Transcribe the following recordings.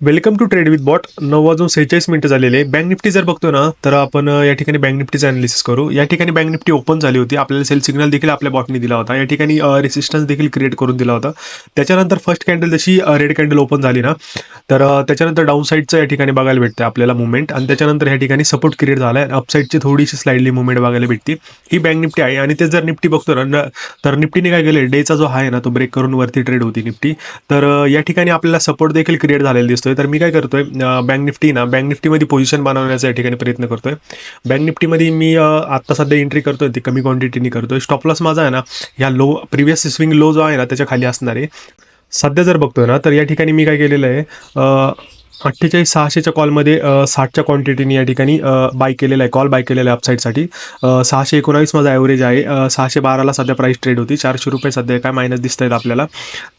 Welcome to trade with bot. 9:46 झालेले. Bank Nifty जर बघतो ना, तर आपण या ठिकाणी बँक निफ्टीचं अनालिसिस करू. या ठिकाणी बँक निफ्टी ओपन झाली होती. आपल्याला सेल सिग्नल देखील आपल्या बॉटने दिला होता. या ठिकाणी रेसिस्टन्स देखील क्रिएट करून दिला होता. त्याच्यानंतर फर्स्ट कॅन्डल जशी रेड कॅन्डल ओपन झाली ना, तर त्याच्यानंतर डाऊन साईडचं या ठिकाणी बघायला भेटते आपल्याला मुवमेंट, आणि त्याच्यानंतर या ठिकाणी सपोर्ट क्रिएट झाला आहे. अपसाईडची थोडीशी स्लाइडली मुवमेंट बघायला भेटते. ही बँक निफ्टी आहे. आणि ते जर निफ्टी बघतो ना, तर निफ्टीने काय केलं, डेचा जो आहे ना, तो ब्रेक करून वरती ट्रेड होती निफ्टी. तर या ठिकाणी आपल्याला सपोर्ट देखील क्रिएट झालेला दिसतोय. तर मी काय करतोय, बँक निफ्टीमध्ये पोझिशन बनवण्याचा या ठिकाणी प्रयत्न करतोय. बँक निफ्टीमध्ये मी आता सध्या एंट्री करतोय, ती कमी क्वांटिटीनी करतोय. स्टॉप लॉस माझा आहे ना, ह्या लो प्रिव्हियस स्विंग लो जो आहे ना, त्याच्या खाली असणार आहे. सध्या जर बघतोय ना, तर या ठिकाणी मी काय केलेलं आहे, 48,600च्या कॉलमध्ये 60च्या क्वांटिटीने या ठिकाणी बाय केलेला आहे, कॉल बाय केलेला आहे अपसाईडसाठी. 619 माझा ॲव्हरेज आहे. 612ला सध्या प्राईस ट्रेड होती. ₹400 सध्या काय मायनस दिसत आहेत आपल्याला.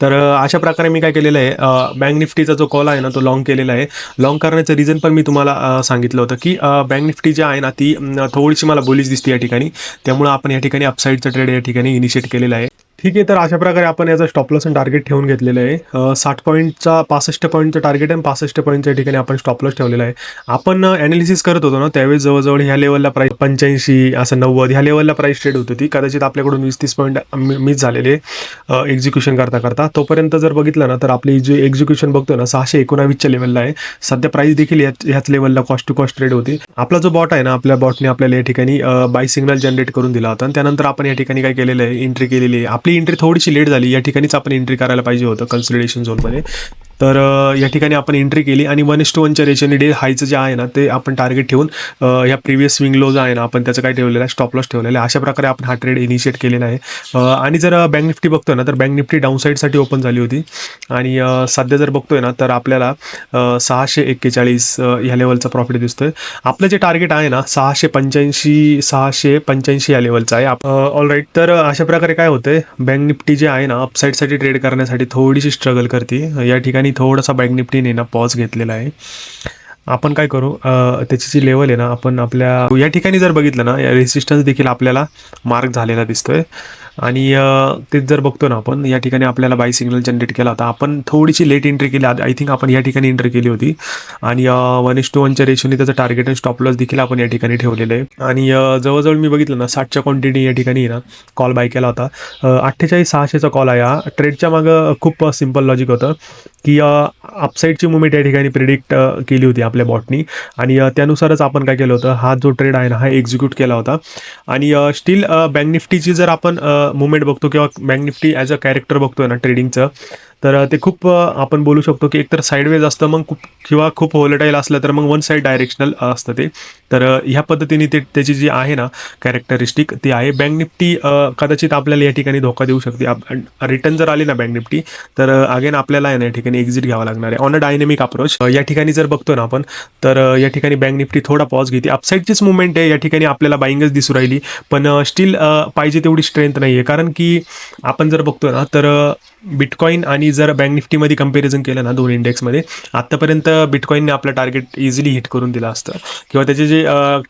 तर अशा प्रकारे मी काय केलेलं आहे, बँक निफ्टीचा जो कॉल आहे ना, तो लॉंग केलेला आहे. लॉंग करण्याचं रिझन पण मी तुम्हाला सांगितलं होतं, की बँक निफ्टी जी आहे ना, ती थोडीशी मला बुलिश दिसते या ठिकाणी. त्यामुळे आपण या ठिकाणी अपसाईडचा ट्रेड या ठिकाणी इनिशिएट केलेला आहे. ठीक आहे, तर अशा प्रकारे आपण याचा स्टॉप लॉस आणि टार्गेट ठेवून घेतलेलं आहे. 60 पॉईंटचा 65 पॉईंटचं टार्गेट आणि 65 पॉईंटच्या ठिकाणी आपण स्टॉप लॉस ठेवलेला आहे. आपण ॲनालिसिस करत होतो ना, त्यावेळेस जवळजवळ ह्या लेवलला प्राईस 85 असं 90 ह्या लेवलला प्राईस ट्रेड होत होती. कदाचित आपल्याकडून 20-30 पॉईंट मिस झालेले एक्झिक्युशन करता. तोपर्यंत जर बघितलं ना, तर आपली जी एक्झिक्युशन बघतो ना, 619च्या लेवलला आहे. सध्या प्राईस देखील ह्याच लेवलला कॉस्ट टू कॉस्ट ट्रेड होती. आपला जो बॉट आहे ना, आपल्या बॉटने आपल्याला या ठिकाणी बाय सिग्नल जनरेट करून दिला होता. आणि त्यानंतर आपण या ठिकाणी काय केलेलं आहे, एंट्री केलेली आहे. आपली एंट्री थोडीशी लेट झाली. या ठिकाणीच आपण एंट्री करायला पाहिजे होतं कन्सोलिडेशन झोनमध्ये. तर या ठिकाणी आपण एंट्री केली आणि 1:1च्या रेशोने डे हायचं जे आहे ना, ते आपण टार्गेट ठेवून या प्रिव्हियस स्विंग लो जो आहे ना, आपण त्याचं काय ठेवलेलं आहे, स्टॉप लॉस ठेवलेला आहे. अशा प्रकारे आपण हा ट्रेड इनिशिएट केलेला आहे. आणि जर बँक निफ्टी बघतोय ना, तर बँक निफ्टी डाऊन साईडसाठी ओपन झाली होती. आणि सध्या जर बघतोय ना, तर आपल्याला 641 ह्या लेवलचा प्रॉफिट दिसतोय. आपलं जे टार्गेट आहे ना, 685 या लेवलचं आहे. All right. तर अशा प्रकारे काय होतंय, बँक निफ्टी जे आहे ना, अपसाईडसाठी ट्रेड करण्यासाठी थोडीशी स्ट्रगल करते. या ठिकाणी थोडासा बँक निफ्टीने ना पॉज घेतलेला आहे. आपण काय करू, त्याची जी लेवल आहे ना, आपण आपल्या या ठिकाणी जर बघितलं ना, या रेसिस्टन्स देखील आपल्याला मार्क झालेला दिसतोय. आणि तेच जर बघतो ना, आपण या ठिकाणी आपल्याला बाय सिग्नल जनरेट केला होता. आपण थोडीशी लेट एंट्री केली. आय थिंक आपण या ठिकाणी एंट्री केली होती. आणि 1:1च्या रेशोने त्याचं टार्गेट आणि स्टॉप लॉस देखील आपण या ठिकाणी ठेवलेलं आहे. आणि जवळजवळ मी बघितलं ना, 60च्या क्वांटिटी या ठिकाणी ना कॉल बाय केला होता. 48,600चा कॉल आहे. हा ट्रेडच्या मागं खूप सिम्पल लॉजिक होतं, की अपसाईडची मुवमेंट या ठिकाणी प्रिडिक्ट केली होती आपल्या बॉटनी. आणि त्यानुसारच आपण काय केलं होतं, हा जो ट्रेड आहे ना, हा एक्झिक्यूट केला होता. आणि स्टील बँक निफ्टीची जर आपण मुवमेंट बघतो, किंवा bank Nifty as a character बघतोय ना ट्रेडिंगचं, तर ते खूप आपण बोलू शकतो, की एकतर साईडवेज असतं, मग किंवा खूप व्होलेटाईल असलं तर मग वन साईड डायरेक्शनल असतं ते. तर ह्या पद्धतीने त्याची जी आहे ना कॅरेक्टरिस्टिक ती आहे. बँक निफ्टी कदाचित आपल्याला या ठिकाणी धोका देऊ शकते. रिटर्न जर आली ना बँक निफ्टी, तर अगेन आपल्याला आहे ना या ठिकाणी एक्झिट घ्यावा लागणार आहे ऑन अ डायनेमिक अप्रोच. या ठिकाणी जर बघतो ना आपण, तर या ठिकाणी बँक निफ्टी थोडा पॉज घेते. अपसाईडचीच मुवमेंट आहे. या ठिकाणी आपल्याला बाईंगच दिसू राहिली, पण स्टील पाहिजे तेवढी स्ट्रेंथ नाही आहे. कारण की आपण जर बघतो ना, तर बिटकॉईन आणि जर बँक निफ्टीमध्ये कंपॅरिझन केलं ना, दोन इंडेक्समध्ये, आत्तापर्यंत बिटकॉईनने आपलं टार्गेट इझिली हिट करून दिलं असतं. किंवा त्याची जी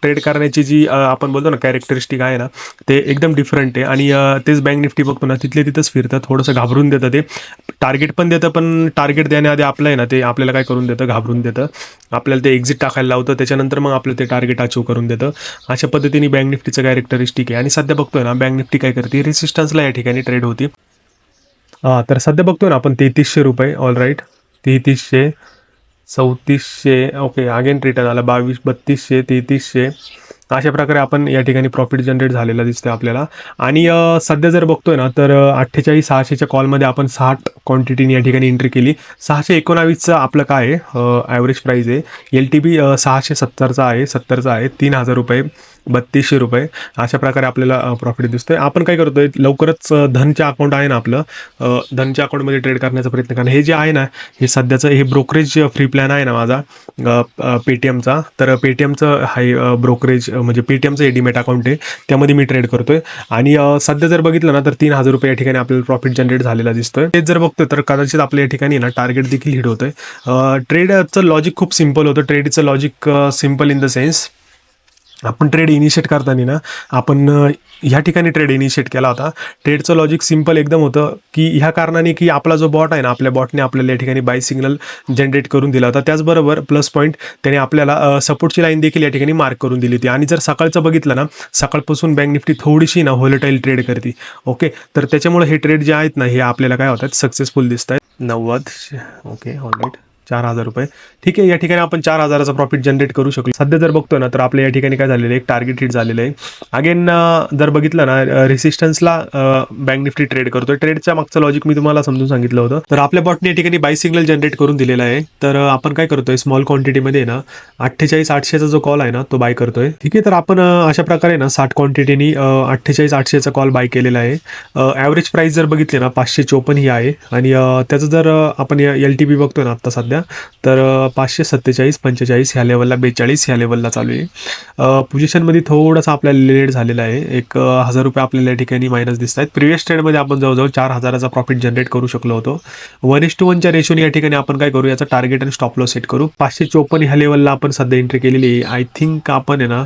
ट्रेड करण्याची जी आपण बोलतो ना कॅरेक्टरिस्टिक आहे ना, ते एकदम डिफरंट आहे. आणि तेच बँक निफ्टी बघतो ना, तिथले तिथंच फिरतं, थोडंसं घाबरून देतं. ते टार्गेट पण देतं, पण टार्गेट देण्याआधी आपलं आहे ना, ते आपल्याला काय करून देतं, घाबरून देतं. आपल्याला ते एक्झिट टाकायला लावतं, त्याच्यानंतर मग आपलं ते टार्गेट अचीव करून देतं. अशा पद्धतीने बँक निफ्टीचं कॅरेक्टरिस्टिक आहे. आणि सध्या बघतोय ना, बँक निफ्टी काय करते, रेसिस्टन्सला या ठिकाणी ट्रेड होती. तर सध्या बघतोय ना आपण ₹3300. All right. 3300, 3400. Okay, again return आला. 2200, 3200, 3300. अशा प्रकारे आपण या ठिकाणी प्रॉफिट जनरेट झालेला दिसतोय आपल्याला. आणि सध्या जर बघतोय ना, तर 48,600च्या कॉलमध्ये आपण 60 क्वांटिटीने या ठिकाणी एंट्री केली. 619चं आपलं काय आहे, ॲव्हरेज प्राईस आहे. LTP 670चा आहे, 70चा आहे. ₹3,000, ₹3200. अशा प्रकारे आपल्याला प्रॉफिट दिसतोय. आपण काय करतोय, लवकरच धनचे अकाउंट आहे ना आपलं, धनच्या अकाउंटमध्ये ट्रेड करण्याचा प्रयत्न करा. हे जे आहे ना, हे सध्याचं हे ब्रोकरेज फ्री प्लॅन आहे ना माझा पेटीएमचा. तर पेटीएमचं हाय ब्रोकरेज, म्हणजे पेटीएमचं हे डीमॅट अकाउंट आहे, त्यामध्ये मी ट्रेड करतोय. आणि सध्या जर बघितलं ना, तर ₹3,000 या ठिकाणी आपल्याला प्रॉफिट जनरेट झालेला दिसतोय. तेच जर बघतोय, तर कदाचित आपल्या या ठिकाणी ना टार्गेट देखील हिट होतंय. ट्रेडचं लॉजिक खूप सिम्पल होतं. ट्रेडचं logic simple in the sense, आपण ट्रेड इनिशिएट करताना ना आपण ह्या ठिकाणी ट्रेड इनिशिएट केला होता. ट्रेडचं लॉजिक सिंपल एकदम होतं, की ह्या कारणाने की आपला जो बॉट आहे ना, आपल्या बॉटने आपल्याला या ठिकाणी बाय सिग्नल जनरेट करून दिला होता. त्याचबरोबर प्लस पॉईंट त्याने आपल्याला सपोर्टची लाईन देखील या ठिकाणी मार्क करून दिली होती. आणि जर सकाळचं बघितलं ना, सकाळपासून बँक निफ्टी थोडीशी ना व्होलेटाईल ट्रेड करते. ओके, तर त्याच्यामुळे हे ट्रेड जे आहेत ना, हे आपल्याला काय होतात, सक्सेसफुल दिसत आहेत. 90. Okay, all right. 4,000 रुपये. ठीक आहे, या ठिकाणी आपण 4,000चा प्रॉफिट जनरेट करू शकलो. सध्या जर बघतोय ना, तर आपल्या या ठिकाणी काय झालेलं आहे, एक टार्गेट हिट झालेलं आहे. अगेन जर बघितलं ना, रेसिस्टन्सला बँक निफ्टी ट्रेड करतोय. ट्रेडच्या मागचं लॉजिक मी तुम्हाला समजून सांगितलं होतं. तर आपल्या बॉटने या ठिकाणी बाय सिग्नल जनरेट करून दिलेला आहे. तर आपण काय करतोय, स्मॉल क्वांटिटीमध्ये ना 48,800चा जो कॉल आहे ना, तो बाय करतोय. ठीक आहे, तर आपण अशा प्रकारे ना 60 क्वांटिटीनी 48,800चा कॉल बाय केलेला आहे. ॲव्हरेज प्राइस जर बघितली ना 554 ही आहे. आणि त्याचं जर आपण LTP बघतोय ना आत्ता सध्या, तर 547, 45 ह्या लेवलला, 42 ह्या लेवलला चालू आहे. पोझिशनमध्ये थोडासा आपल्याला लेट झालेला आहे. एक 1,000 रुपये आपल्याला या ठिकाणी मायनस दिसत आहेत. प्रिव्हियस ट्रेडमध्ये आपण जवळजवळ 4,000चा प्रॉफिट जनरेट करू शकलो होतो. 1:1च्या रेशोने या ठिकाणी आपण काय करू, याचा टार्गेट आणि स्टॉप लॉस सेट करू. 554 ह्या लेवलला आपण सध्या एंट्री केलेली आहे. आय थिंक आपण आहे ना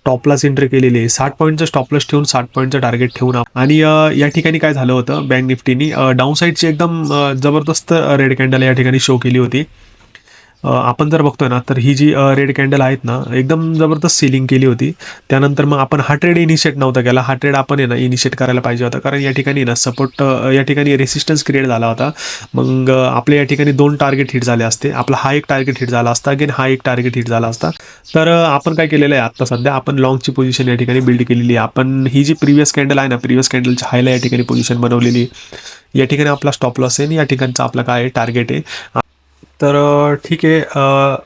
टॉपलाच एंट्री केलेली आहे. 60 पॉईंटचं स्टॉपलॉस ठेवून 60 पॉईंटचं टार्गेट ठेवून आणि या ठिकाणी काय झालं होतं, बँक निफ्टीनी डाऊन साईडची एकदम जबरदस्त रेड कॅन्डल या ठिकाणी शो केली होती. आपण जर बघतोय ना, तर ही जी रेड कॅन्डल आहेत ना, एकदम जबरदस्त सेलिंग केली होती. त्यानंतर मग आपण हा ट्रेड इनिशिएट नव्हता केला. हा ट्रेड आपण आहे ना इनिशिएट करायला पाहिजे होता, कारण या ठिकाणी ना सपोर्ट, या ठिकाणी रेसिस्टन्स क्रिएट झाला होता. मग आपल्या या ठिकाणी 2 टार्गेट हिट झाले असते. आपला हा एक टार्गेट हिट झाला असता, अगेन हा एक टार्गेट हिट झाला असता. तर आपण काय केलेलं आहे, आत्ता सध्या आपण लॉंगची पोझिशन या ठिकाणी बिल्ड केलेली आहे. आपण ही जी प्रिव्हियस कॅन्डल आहे ना, प्रिव्हियस कॅन्डलच्या हायला या ठिकाणी पोझिशन बनवलेली आहे. या ठिकाणी आपला स्टॉप लॉस आहे आणि या ठिकाणचा आपला काय आहे, टार्गेट आहे. तर ठीक आहे,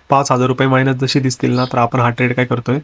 5,000 रुपये मायनस जशी दिसतील ना, तर आपण हा ट्रेड काय करतोय,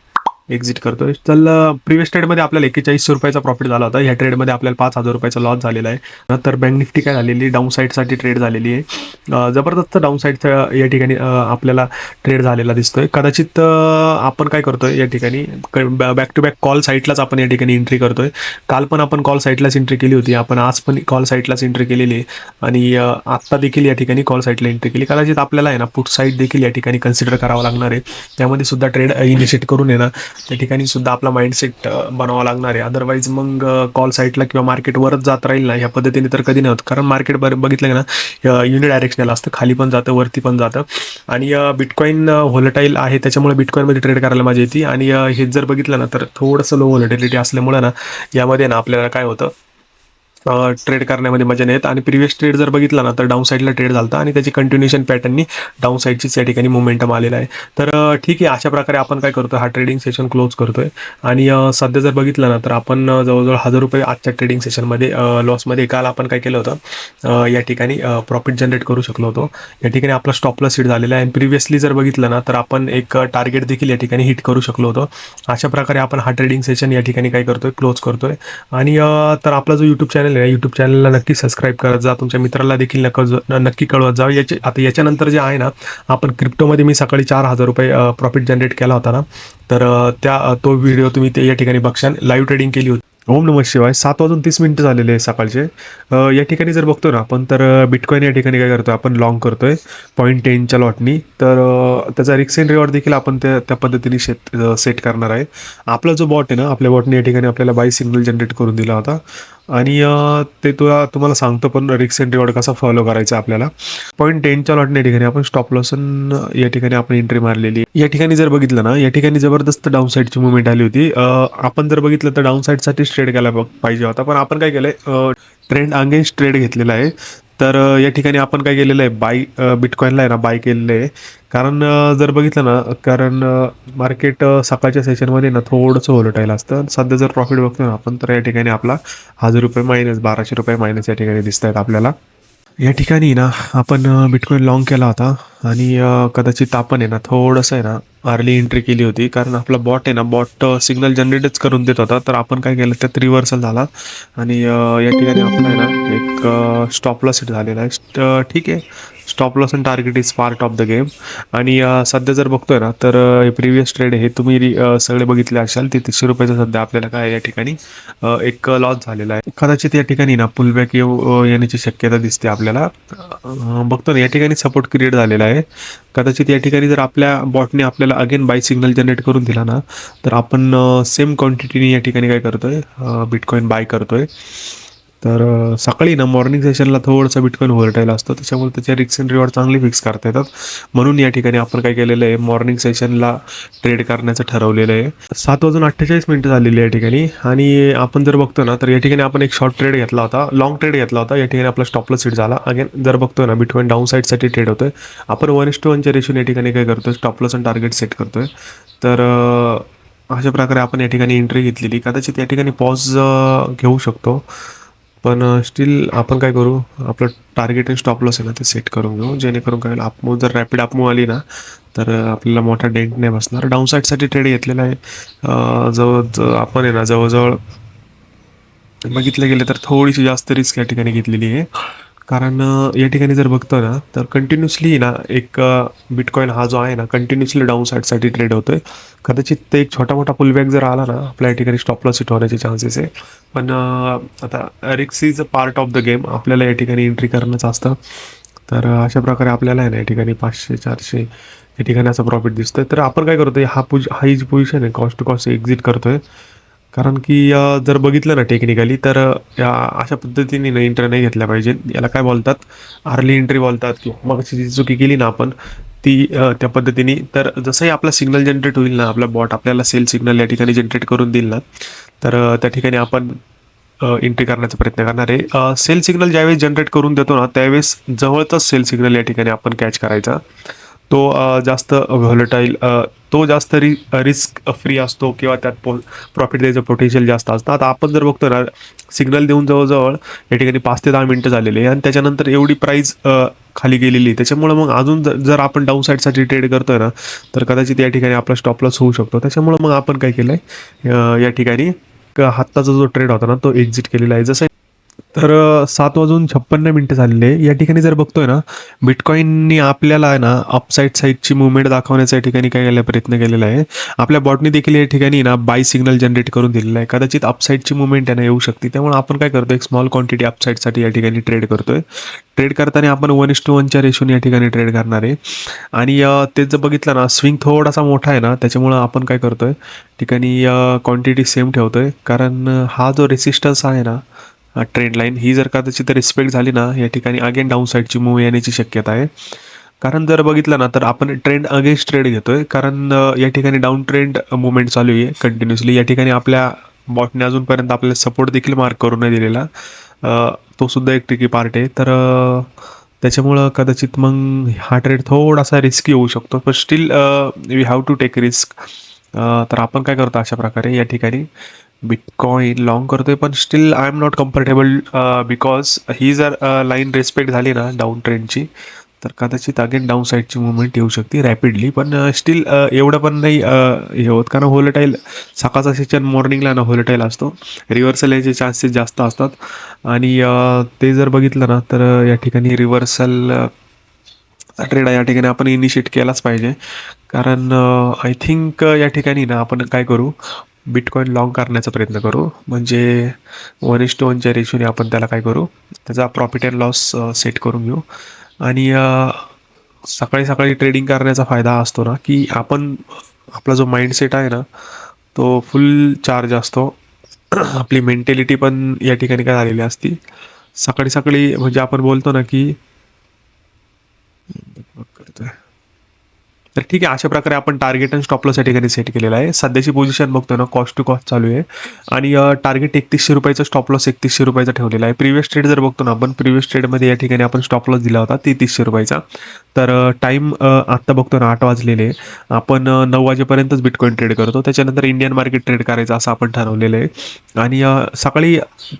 एक्झिट करतोय. चल, प्रिव्हियस ट्रेडमध्ये आपल्याला 4100 रुपयाचा प्रॉफिट झाला होता. ह्या ट्रेडमध्ये आपल्याला 5,000 रुपयाचा लॉस झालेला आहे. तर बँक निफ्टी काय झालेली, डाऊन साईडसाठी ट्रेड झालेली आहे. जबरदस्त डाऊन साईडचा या ठिकाणी आपल्याला ट्रेड झालेला दिसतोय. कदाचित आपण काय करतोय, या ठिकाणी बॅक टू बॅक कॉल साईडलाच आपण या ठिकाणी एंट्री करतोय. काल पण आपण कॉल साईडलाच एंट्री केली होती. आपण आज पण कॉल साईडलाच एंट्री केलेली आहे. आणि आत्ता देखील या ठिकाणी कॉल साईडला एंट्री केली. कदाचित आपल्याला आहे ना पुट साईड देखील या ठिकाणी कन्सिडर करावं लागणार आहे. त्यामध्ये सुद्धा ट्रेड इनिशिएट करून आहे ना, त्या ठिकाणी सुद्धा आपला माइंडसेट बनावा लागणार आहे. अदरवाईज मग कॉल साईडला किंवा मार्केट वरच जात राहील ना, ह्या पद्धतीने तर कधी नाही होत. कारण मार्केट बघितलं ना, युनि डायरेक्शनल असतं, खाली पण जातं, वरती पण जातं. आणि बिटकॉईन व्होलेटाईल आहे, त्याच्यामुळे बिटकॉईनमध्ये ट्रेड करायला मजा येते. आणि हे जर बघितलं ना, तर थोडंसं लो व्होलेटिलिटी असल्यामुळे ना, यामध्ये ना आपल्याला काय होतं, ट्रेड करण्यामध्ये मजा नाही येत. आणि प्रिव्हियस ट्रेड जर बघितला ना, तर डाऊन साईडला ट्रेड झाला आणि त्याची कंटिन्युएशन पॅटर्ननी डाऊन साईडचीच या ठिकाणी मोमेंटम आलेला आहे. तर ठीक आहे, अशा प्रकारे आपण काय करतो, हा ट्रेडिंग सेशन क्लोज करतोय. आणि सध्या जर बघितलं ना, तर आपण जवळजवळ 1,000 रुपये आजच्या ट्रेडिंग सेशनमध्ये लॉसमध्ये. काल आपण काय केलं होतं, या ठिकाणी प्रॉफिट जनरेट करू शकलो होतो. या ठिकाणी आपला स्टॉप लॉस हिट झालेला आहे. आणि प्रिव्हियसली जर बघितलं ना, तर आपण एक टार्गेट देखील या ठिकाणी हिट करू शकलो होतो. अशा प्रकारे आपण हा ट्रेडिंग सेशन या ठिकाणी काय करतोय, क्लोज करतोय. आणि तर आपला जो यूट्यूब चॅनल आहे, यूट्यूब चॅनलला नक्की सबस्क्राईब करत जा. तुमच्या मित्राला देखील नक्की कळवत जा. आता याच्यानंतर जे आहे ना, आपण क्रिप्टोमध्ये मी सकाळी 4,000 रुपये प्रॉफिट जनरेट केला होता ना, तर तो व्हिडिओ तुम्ही ते या ठिकाणी बघशाल. लाईव्ह ट्रेडिंग केली होती. ओम नमः शिवाय. 7:30 झालेले आहे सकाळचे. या ठिकाणी जर बघतो ना आपण, तर बिटकॉईन या ठिकाणी काय करतोय, आपण लॉंग करतोय 0.10च्या लॉटनी. तर त्याचा रिस्क अँड रिवॉर्ड देखील आपण त्या पद्धतीने सेट करणार आहे. आपला जो बॉट आहे ना, आपल्या बॉटने या ठिकाणी आपल्याला बाय सिग्नल जनरेट करून दिला होता. आणि ते तुम्हाला सांगतो पण रिस्क अँड रिवॉर्ड कसा फॉलो करायचा आपल्याला. 0.10च्या लॉटने या ठिकाणी आपण स्टॉप लॉस या ठिकाणी आपण एंट्री मारलेली. या ठिकाणी जर बघितलं ना, या ठिकाणी जबरदस्त डाऊन साईडची मुवमेंट आली होती. आपण जर बघितलं तर डाऊन साईडसाठीच ट्रेड केला पाहिजे होता, पण आपण काय केलंय, ट्रेंड अगेन्स्ट ट्रेड घेतलेला आहे. तर या ठिकाणी आपण काय केलेलं आहे, बिटकॉईनला आहे ना बाय केलेलं आहे. कारण जर बघितलं ना, कारण मार्केट सकाळच्या सेशनमध्ये ना थोडंसं व्होलेटाईल असतं. सध्या जर प्रॉफिट बघतो ना आपण, तर या ठिकाणी आपला 1,000 रुपये मायनस, 1,200 रुपये मायनस या ठिकाणी दिसत आहेत आपल्याला. या ठिकाणी ना आपण बिटकॉईन लॉंग केला होता. आणि कदाचित आपण आहे ना थोडंसं आहे ना अर्ली एंट्री केली होती, कारण आपला बॉट आहे ना, बॉट सिग्नल जनरेटच करून देत होता. तर आपण काय केलं, त्यात रिव्हर्सल झाला. आणि या ठिकाणी आपला आहे ना एक स्टॉप लॉस हिट झालेला आहे. ठीक आहे, stop loss and target is part of the game. आणि सध्या जर बघतोय ना तर हे प्रिव्हियस ट्रेड हे तुम्ही सगळे बघितले असाल. ₹33 सध्या आपल्याला काय या ठिकाणी एक लॉस झालेला आहे. कदाचित या ठिकाणी ना पुलबॅक येण्याची शक्यता दिसते आपल्याला. बघतो ना या ठिकाणी सपोर्ट क्रिएट झालेला आहे. कदाचित या ठिकाणी जर आपल्या बॉटने आपल्याला अगेन बाय सिग्नल जनरेट करून दिला ना तर आपण सेम क्वांटिटीने या ठिकाणी काय करतोय, बिटकॉइन बाय करतोय. तर सकाळी ना मॉर्निंग सेशनला थोडंसं बिटकॉइन व्होलेटाईल असतं, त्याच्यामुळे त्याचे रिस्क अँड रिवॉर्ड चांगली फिक्स करता येतात. म्हणून या ठिकाणी आपण काय केलेलं आहे, मॉर्निंग सेशनला ट्रेड करण्याचं ठरवलेलं आहे. 7:48 झालेली आहे या ठिकाणी. आणि आपण जर बघतो ना तर या ठिकाणी आपण एक शॉर्ट ट्रेड घेतला होता, लॉंग ट्रेड घेतला होता. या ठिकाणी आपला स्टॉपलॉस हिट झाला. अगेन जर बघतोय ना बिटकॉइन डाऊन साईडसाठी ट्रेड होतोय. आपण 1:1 रेशोने या ठिकाणी काय करतोय, स्टॉपलॉस आणि टार्गेट सेट करतोय. तर अशा प्रकारे आपण या ठिकाणी एंट्री घेतलेली. कदाचित या ठिकाणी पॉज घेऊ शकतो, पण स्टील आपण काय करू, आपलं टार्गेट आणि स्टॉप लॉस आहे ना ते सेट करून घेऊ, जेणेकरून काय अपमूव जर रॅपिड अपमूव आली ना तर आपल्याला मोठा डेंट नाही बसणार. डाऊन साईडसाठी ट्रेड घेतलेला आहे. जवळ आपण आहे ना जवळजवळ बघितलं गेलं तर थोडीशी जास्त रिस्क या ठिकाणी घेतलेली आहे. कारण या ठिकाणी जर बघतो ना तर कंटिन्युअसली ना एक बिटकॉइन हा जो आहे ना कंटिन्युअसली डाऊन साईडसाठी ट्रेड होतोय. कदाचित ते एक छोटा मोठा पुलबॅक जर आला ना आपल्या या ठिकाणी स्टॉप लॉस हिट होण्याचे चान्सेस आहे. पण आता रिक्स is a part of the game. आपल्याला या ठिकाणी एंट्री करणंच असतं. तर अशा प्रकारे आपल्याला आहे ना या ठिकाणी 500-400 या ठिकाणी असं प्रॉफिट दिसतोय. तर आपण काय करतोय, ही जी पोझिशन आहे कॉस्ट टू कॉस्ट एक्झिट करतोय. कारण की जर बघितलं ना टेक्निकली तर या अशा पद्धतीने ना एंट्री नाही घेतल्या पाहिजे. याला काय बोलतात, अर्ली एंट्री बोलतात. किंवा मग जी चुकी केली ना आपण ती त्या पद्धतीने, तर जसंही आपला सिग्नल जनरेट होईल ना, आपला बॉट आपल्याला सेल सिग्नल या ठिकाणी जनरेट करून देईल ना तर त्या ठिकाणी आपण एंट्री करण्याचा प्रयत्न करणार आहे. सेल सिग्नल ज्यावेळेस जनरेट करून देतो ना त्यावेळेस जवळचाच सेल सिग्नल या ठिकाणी आपण कॅच करायचा. तो जास्त व्हॉलेटाईल, तो जास्त रिस्क फ्री असतो किंवा त्यात प्रॉफिट द्यायचं पोटेन्शियल जास्त असतं. आता आपण जर बघतो ना सिग्नल देऊन जवळजवळ या ठिकाणी 5 ते 10 मिनिटं झालेली आहे आणि त्याच्यानंतर एवढी प्राईस खाली गेलेली आहे. त्याच्यामुळं मग अजून जर आपण डाऊन साईडसाठी ट्रेड करतोय ना तर कदाचित या ठिकाणी आपला स्टॉप लॉस होऊ शकतो. त्याच्यामुळं मग आपण काय केलं आहे, या ठिकाणी हाताचा जो ट्रेड होता ना तो एक्झिट केलेला आहे. जसं तर 7:56 झालेले आहे. या ठिकाणी जर बघतोय ना बिटकॉइननी आपल्याला आहे ना अपसाईड साईडची मुवमेंट दाखवण्याचा या ठिकाणी काय केला प्रयत्न केलेला आहे. आपल्या बॉटने देखील या ठिकाणी ना बाय सिग्नल जनरेट करून दिलेला आहे. कदाचित अपसाईडची मुवमेंट आहे ना येऊ शकते. त्यामुळे आपण काय करतो, एक स्मॉल क्वांटिटी अपसाईडसाठी या ठिकाणी ट्रेड करतोय. ट्रेड करताना आपण 1:1 रेशोने या ठिकाणी ट्रेड करणार आहे. आणि तेच जर बघितलं ना स्विंग थोडासा मोठा आहे ना त्याच्यामुळं आपण काय करतोय ठिकाणी क्वांटिटी सेम ठेवतोय. कारण हा जो रेसिस्टन्स आहे ना ट्रेंड लाईन ही जर कदाचित रिस्पेक्ट झाली ना या ठिकाणी अगेन डाऊन साईडची मूव्ह येण्याची शक्यता आहे. कारण जर बघितलं ना तर आपण ट्रेंड अगेन्स्ट ट्रेड घेतोय. कारण या ठिकाणी डाऊन ट्रेंड मुवमेंट चालू आहे कंटिन्युअसली. या ठिकाणी आपल्या बॉटने अजूनपर्यंत आपल्याला सपोर्ट देखील मार्क करून नाही दिलेला. तो सुद्धा एक ट्रिकी पार्ट आहे. तर त्याच्यामुळं कदाचित मग हा ट्रेड थोडासा रिस्की होऊ शकतो. पण still we have to take risk. तर आपण काय करतो अशा प्रकारे या ठिकाणी बिटकॉइन लॉंग करतोय. पण still I am not comfortable because he जर लाईन रिस्पेक्ट झाली ना डाऊन ट्रेंडची तर कदाचित अगेन डाऊन साईडची मुवमेंट येऊ शकते रॅपिडली. पण स्टील एवढं पण नाही हे होत. कारण व्होलेटाईल सकाळचा सेशन मॉर्निंगला ना व्होलेटाईल असतो. रिव्हर्सल याचे चान्सेस जास्त असतात. आणि ते जर बघितलं ना तर या ठिकाणी रिव्हर्सल ट्रेड या ठिकाणी आपण इनिशिएट केलाच पाहिजे. कारण आय थिंक या ठिकाणी ना आपण काय करू, बिटकॉइन लॉंग करण्याचा प्रयत्न करू. म्हणजे 1:1 रेशोने आपण त्याला काय करू, त्याचा प्रॉफिट अँड लॉस सेट करून घेऊ. आणि सकाळी सकाळी ट्रेडिंग करण्याचा फायदा असतो ना की आपण आपला जो माइंडसेट आहे ना तो फुल चार्ज असतो. आपली मेंटॅलिटी पण या ठिकाणी काय झालेली असती सकाळी सकाळी. म्हणजे आपण बोलतो ना की करतोय. तर ठीक आहे, अशा प्रकारे आपण टार्गेट आणि स्टॉप लॉस या ठिकाणी सेट केलेला आहे. सध्याची पोझिशन बघतो ना कॉस्ट टू कॉस्ट चालू आहे. आणि टार्गेट ₹3100, स्टॉप लॉस ₹3100 ठेवलेला आहे. प्रिव्हियस ट्रेड जर बघतो ना आपण प्रिव्हियस ट्रेडमध्ये या ठिकाणी आपण स्टॉप लॉस दिला होता ₹3300. तर टाईम आत्ता बघतो ना 8 वाजलेले. आपण 9 वाजेपर्यंतच बिटकॉइन ट्रेड करतो. त्याच्यानंतर इंडियन मार्केट ट्रेड करायचं असं आपण ठरवलेलं आहे. आणि सकाळी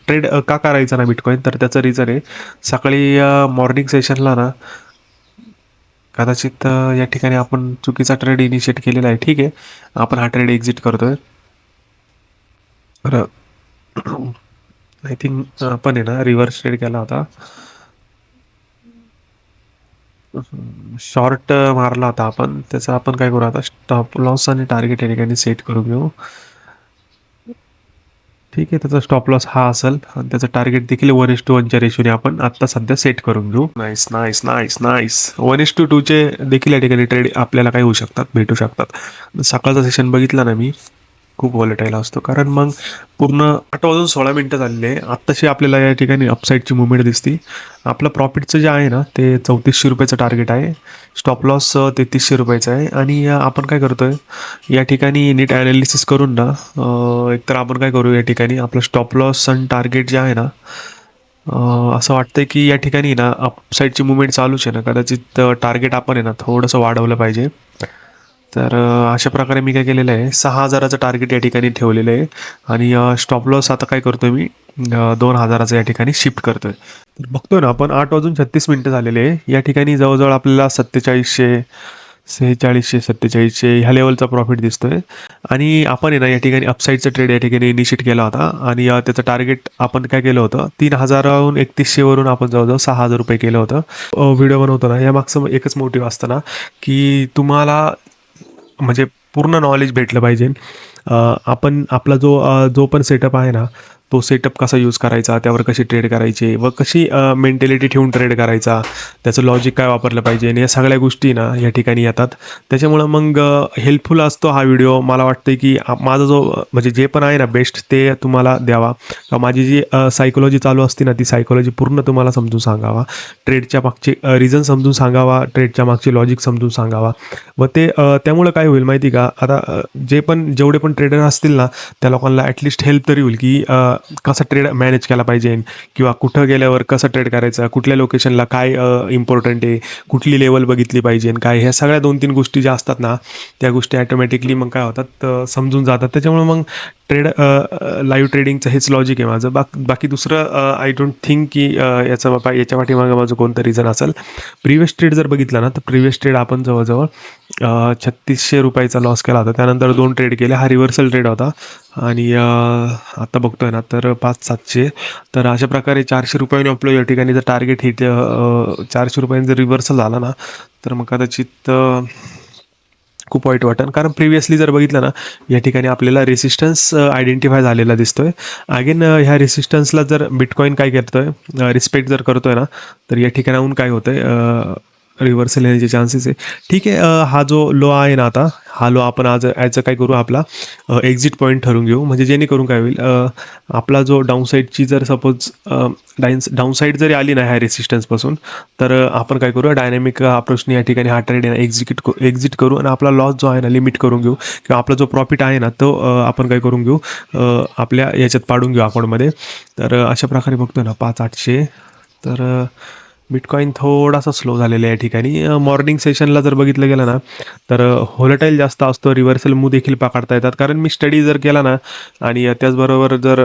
ट्रेड का करायचा ना बिटकॉइन, तर त्याचं रिझन आहे सकाळी मॉर्निंग सेशनला ना कदाचित या ठिकाणी आपण चुकीचा ट्रेड इनिशिएट केलेला आहे. ठीक आहे, आपण हा ट्रेड एक्झिट करतोय. तर आय थिंक आपण आहे ना रिव्हर्स ट्रेड केला होता. शॉर्ट मारला होता आपण, त्याचा आपण काय करू आता, स्टॉप लॉस आणि टार्गेट या ठिकाणी सेट करून घेऊ. ठीक आहे, त्याचा स्टॉप लॉस हा असेल आणि त्याचं टार्गेट देखील 1:1च्या रेशोने आपण आत्ता सध्या सेट करून घेऊ. Nice nice nice nice. 1:2चे देखील या ठिकाणी ट्रेड आपल्याला काय होऊ शकतात, भेटू शकतात. सकाळचा सेशन बघितला ना मी, खूप व्हॉलेटाईल असतो, कारण मग पूर्ण 8:16 झालेले आहे. आत्ताशी आपल्याला या ठिकाणी अपसाईडची मुवमेंट दिसते. आपलं प्रॉफिटचं जे आहे ना ते 3400 टार्गेट आहे. स्टॉप लॉस 3300 आहे. आणि आपण काय करतोय या ठिकाणी नीट ॲनालिसिस करून ना, एकतर आपण काय करू या ठिकाणी आपलं स्टॉप लॉस आणि टार्गेट जे आहे ना, असं वाटतंय की या ठिकाणी ना अपसाईडची मुवमेंट चालूच आहे ना, कदाचित टार्गेट आपण आहे ना थोडंसं वाढवलं पाहिजे. तर अशा प्रकारे मी काय केलेलं आहे, 6,000चं टार्गेट या ठिकाणी ठेवलेलं आहे. आणि स्टॉप लॉस आता काय करतोय मी, 2,000चं या ठिकाणी शिफ्ट करतोय. तर बघतोय ना आपण, 8:36 झालेले आहे. या ठिकाणी जवळजवळ आपल्याला 4700, 4600, 4700 ह्या लेवलचा प्रॉफिट दिसतोय. आणि आपण आहे ना या ठिकाणी अपसाईडचा ट्रेड या ठिकाणी इनिशिएट केला होता. आणि त्याचं टार्गेट आपण काय केलं होतं, 3,000हून 3100वरून आपण जवळजवळ 6,000 केलं होतं. व्हिडिओ बनवतो ना, यामागचं एकच मोटिव्ह असतं ना, की तुम्हाला म्हणजे पूर्ण नॉलेज भेटलं पाहिजे. आपण आपला जो पण सेटअप आहे ना, तो सेटअप कसा यूज करायचा, त्यावर कशी ट्रेड करायची व कशी मेंटॅलिटी ठेवून ट्रेड करायचा, त्याचं लॉजिक काय वापरलं पाहिजे, आणि या सगळ्या गोष्टी ना या ठिकाणी येतात. त्याच्यामुळं मग हेल्पफुल असतो हा व्हिडिओ. मला वाटतं की माझा जो म्हणजे जे पण आहे ना बेस्ट, ते तुम्हाला द्यावा. माझी जी सायकोलॉजी चालू असते ना, ती सायकोलॉजी पूर्ण तुम्हाला समजून सांगावा. ट्रेडच्या मागचे रिझन समजून सांगावा, ट्रेडच्या मागचे लॉजिक समजून सांगावा. व ते त्यामुळं काय होईल माहिती का, आता जेवढे पण ट्रेडर असतील ना, त्या लोकांना ॲटलिस्ट हेल्प तरी होईल की कसा ट्रेड मॅनेज केला पाहिजे, किंवा कुठं गेल्यावर कसं ट्रेड करायचं, कुठल्या लोकेशनला काय इम्पॉर्टंट आहे, कुठली लेवल बघितली पाहिजे, काय, ह्या सगळ्या 2-3 गोष्टी ज्या असतात ना, त्या गोष्टी ॲटोमॅटिकली मग काय होतात, समजून जातात. त्याच्यामुळे मग लाईव्ह ट्रेडिंगचं हेच लॉजिक आहे माझं. बाकी दुसरं आय डोंट थिंक की याच्या पाठीमागं माझं कोणतं रिझन असेल. प्रिव्हियस ट्रेड जर बघितला ना, तर प्रिव्हियस ट्रेड आपण जवळजवळ 3600 लॉस केला होता. त्यानंतर 2 ट्रेड केले, हा रिव्हर्सल ट्रेड होता. आणि आता बघतोय ना तर 5,700. तर अशा प्रकारे 400 आपलं या ठिकाणी जर टार्गेट हिट 400 जर रिव्हर्सल झाला ना, तर मग कदाचित खूप वाईट वाटेल. कारण प्रिव्हियसली जर बघितलं ना, या ठिकाणी आपल्याला रेसिस्टन्स आयडेंटिफाय झालेला दिसतोय. अगेन ह्या रेसिस्टन्सला जर बिटकॉईन काय करतोय, रिस्पेक्ट जर करतोय ना, तर या ठिकाणाहून काय होतंय, रिव्हर्सल येण्याचे चान्सेस आहे. ठीक आहे, हा जो लो आहे ना आता, हा लो आपण आज ॲज काय करू, आपला एक्झिट पॉईंट ठरवून घेऊ. म्हणजे जेणेकरून काय होईल, आपला जो डाऊनसाईडची जर सपोज डाऊनसाईड जरी आली ना ह्या रेसिस्टन्सपासून, तर आपण काय करू, डायनॅमिक अप्रोचने या ठिकाणी हा ट्रेड एक्झिट करू, आणि आपला लॉस जो आहे ना लिमिट करून घेऊ, किंवा आपला जो प्रॉफिट आहे ना तो आपण काय करून घेऊ, आपल्या याच्यात पाडून घेऊ अकाउंटमध्ये. तर अशा प्रकारे बघतो ना 5,800. तर बिटकॉईन थोडासा स्लो झालेला आहे या ठिकाणी. मॉर्निंग सेशनला जर बघितलं गेलं ना, तर व्होलेटाईल जास्त असतो, रिव्हर्सल मूव देखील पकडता येतात. कारण मी स्टडी जर केला ना, आणि त्याचबरोबर जर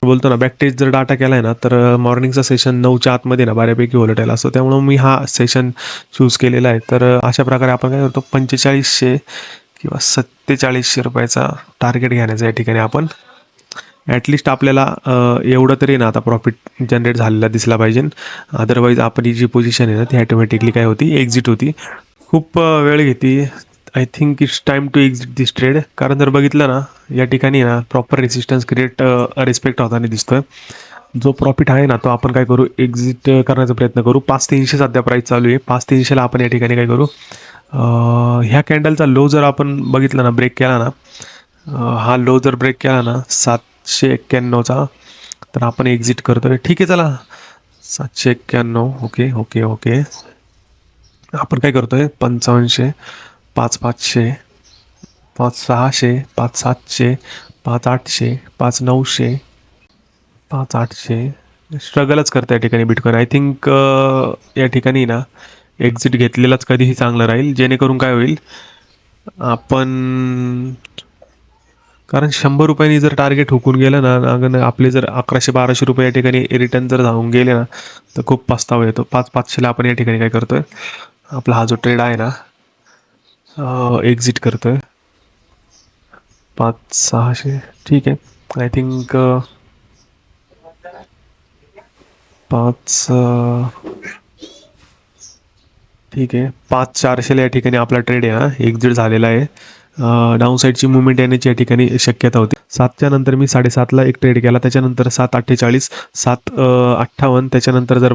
बोलतो ना बॅकटेज जर डाटा केला आहे ना, तर मॉर्निंगचा सेशन 9च्या आतमध्ये ना बऱ्यापैकी व्होलेटाईल असतो. त्यामुळं मी हा सेशन चूज केलेला आहे. तर अशा प्रकारे आपण काय करतो, 4500 किंवा 4700 टार्गेट घेण्याचं या ठिकाणी आपण ॲटलिस्ट आपल्याला एवढं तरी ना आता प्रॉफिट जनरेट झालेला दिसला पाहिजे. अदरवाईज आपली जी पोझिशन आहे ना ती ॲटोमॅटिकली काय होती, एक्झिट होती. खूप वेळ घेते. I think it's time to exit this trade. कारण जर बघितलं ना, या ठिकाणी ना प्रॉपर रेसिस्टन्स क्रिएट रिस्पेक्ट होताना दिसतोय. जो प्रॉफिट आहे ना तो आपण काय करू, एक्झिट करण्याचा प्रयत्न करू. 5,300 सध्या प्राईस चालू आहे. 5,300ला आपण या ठिकाणी काय करू, ह्या कॅन्डलचा लो जर आपण बघितला ना, ब्रेक केला ना, हा लो जर ब्रेक केला ना 791चा, तर आपण एक्झिट करतोय. ठीक आहे, चला 791. Okay okay okay. आपण काय करतोय, 5500, 5,500, 5,600, 5,700, 5,800, 5,900, 5,800. स्ट्रगलच करतं या ठिकाणी बिटकॉइन. आय थिंक या ठिकाणी ना एक्झिट घेतलेलाच कधीही चांगलं राहील, जेणेकरून काय होईल, आपण कारण 100 जर टार्गेट हुकून गेलं ना, अगं आपले जर 1100-1200 या ठिकाणी रिटर्न जर जाऊन गेले ना, तर खूप पस्तावा येतो. 5,500ला आपण या ठिकाणी काय करतोय, आपला हा जो ट्रेड आहे ना एक्झिट करतोय. 5,600. ठीक आहे, आय थिंक 5 ठीक आहे, 5,400ला या ठिकाणी आपला ट्रेड आहे ना एक्झिट झालेला आहे. डाऊन साईडची मुवमेंट येण्याची या ठिकाणी शक्यता होती. 7च्या नंतर मी 7:30ला एक ट्रेड केला, त्याच्यानंतर 7:48, 7:58, त्याच्यानंतर जर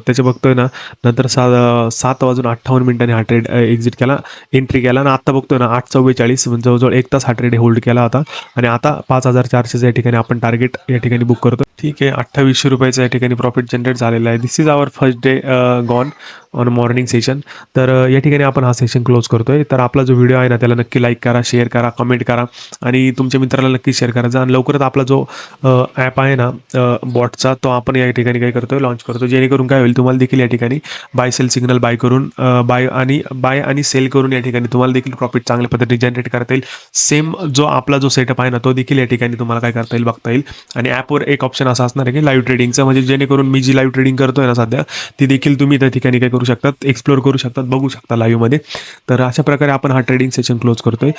त्याचे बघतोय ना, नंतर 7:58 हा ट्रेड एक्झिट केला, एंट्री केला आणि आत्ता बघतोय ना 8:44, म्हणजे जवळजवळ 1 तास हा ट्रेड होल्ड केला होता आणि आता 5,400 या ठिकाणी आपण टार्गेट या ठिकाणी बुक करतो. ठीक आहे, 2800 रुपयाचा या ठिकाणी प्रॉफिट जनरेट झालेला आहे. This is our first day gone on morning session. तर या ठिकाणी आपण हा सेशन क्लोज करतोय. तर आपला जो व्हिडिओ आहे ना त्याला नक्की लाईक करा, शेअर करा, कमेंट करा आणि तुमच्या मित्राला नक्की शेअर करायचा. आणि लवकरच आपला जो ॲप आहे ना बॉटचा, तो आपण या ठिकाणी काय करतोय, लॉन्च करतो, जेणेकरून काय होईल, तुम्हाला देखील या ठिकाणी बाय सेल सिग्नल बाय करून बाय आणि सेल करून या ठिकाणी तुम्हाला देखील प्रॉफिट चांगल्या पद्धतीने जनरेट करता येईल. सेम जो आपला जो सेटअप आहे ना तो देखील या ठिकाणी तुम्हाला काय करता येईल, बघता येईल. आणि ॲपवर एक ऑप्शन असा असणार आहे की लाईव्ह ट्रेडिंगचं, म्हणजे जेणेकरून मी जी लाईव्ह ट्रेडिंग करतोय ना सध्या, ती देखील तुम्ही त्या ठिकाणी काय करू शकतात, एक्सप्लोर करू शकतात, बघू शकता लाईव्हमध्ये. तर अशा प्रकारे आपण हा ट्रेडिंग सेशन क्लोज करतोय.